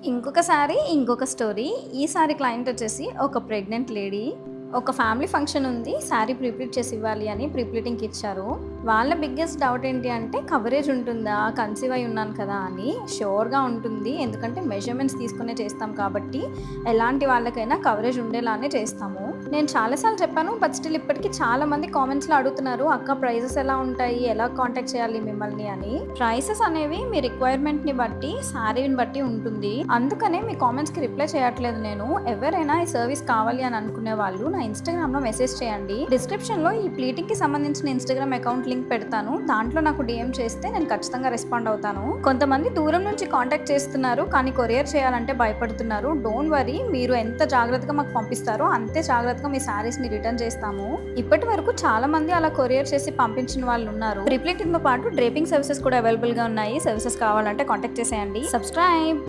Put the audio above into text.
ఇంకొకసారి ఇంకొక స్టోరీ. ఈసారి క్లయింట్ వచ్చేసి ఒక ప్రెగ్నెంట్ లేడీ. ఒక ఫ్యామిలీ ఫంక్షన్ ఉంది. శారీ ప్రీప్లీట్ చేసి ఇవ్వాలి అని ప్రీప్లీటింగ్‌కి ఇచ్చారు. వాళ్ళ బిగ్గెస్ట్ డౌట్ ఏంటి అంటే కవరేజ్ ఉంటుందా? కన్సీవ్ అయి ఉన్నాను కదా అని. ష్యూర్‌గా ఉంటుంది. ఎందుకంటే మెజర్‌మెంట్స్ తీసుకునే చేస్తాం కాబట్టి ఎలాంటి వాళ్ళకైనా కవరేజ్ ఉండేలానే చేస్తాము. నేను చాలా సార్లు చెప్పాను. బట్ స్టిల్ ఇప్పటికి చాలా మంది కామెంట్స్‌లో అడుగుతున్నారు. అక్క ప్రైజెస్ ఎలా ఉంటాయి? ఎలా కాంటాక్ట్ చేయాలి మిమ్మల్ని అని. ప్రైసెస్ అనేవి మీ రిక్వైర్మెంట్‌ని బట్టి, శారీని బట్టి ఉంటుంది. అందుకనే మీ కామెంట్స్‌కి రిప్లై చేయట్లేదు నేను. ఎవరైనా ఈ సర్వీస్ కావాలి అని అనుకునే వాళ్ళు నా ఇన్‌స్టాగ్రామ్‌లో మెసేజ్ చేయండి. డిస్క్రిప్షన్‌లో ఈ ప్లీటింగ్‌కి సంబంధించిన ఇన్‌స్టాగ్రామ్ అకౌంట్ లింక్ పెడతాను. దాంట్లో నాకు డీఎం చేస్తే నేను ఖచ్చితంగా రెస్పాండ్ అవుతాను. కొంతమంది దూరం నుంచి కాంటాక్ట్ చేస్తున్నారు. కానీ కొరియర్ చేయాలంటే భయపడుతున్నారు. డోంట్ వరీ, మీరు ఎంత జాగ్రత్తగా మాకు పంపిస్తారో అంతే జాగ్రత్తగా మీ శారీస్‌ని రిటర్న్ చేస్తాము. ఇప్పటివరకు చాలా మంది అలా కొరియర్ చేసి పంపించిన వాళ్ళు ఉన్నారు. ప్రీప్లీటింగ్‌తో పాటు డ్రేపింగ్ సర్వీసెస్ కూడా అవైలబుల్‌గా ఉన్నాయి. సర్వీసెస్ కావాలంటే కాంటాక్ట్ చేసేయండి. సబ్స్క్రైబ్.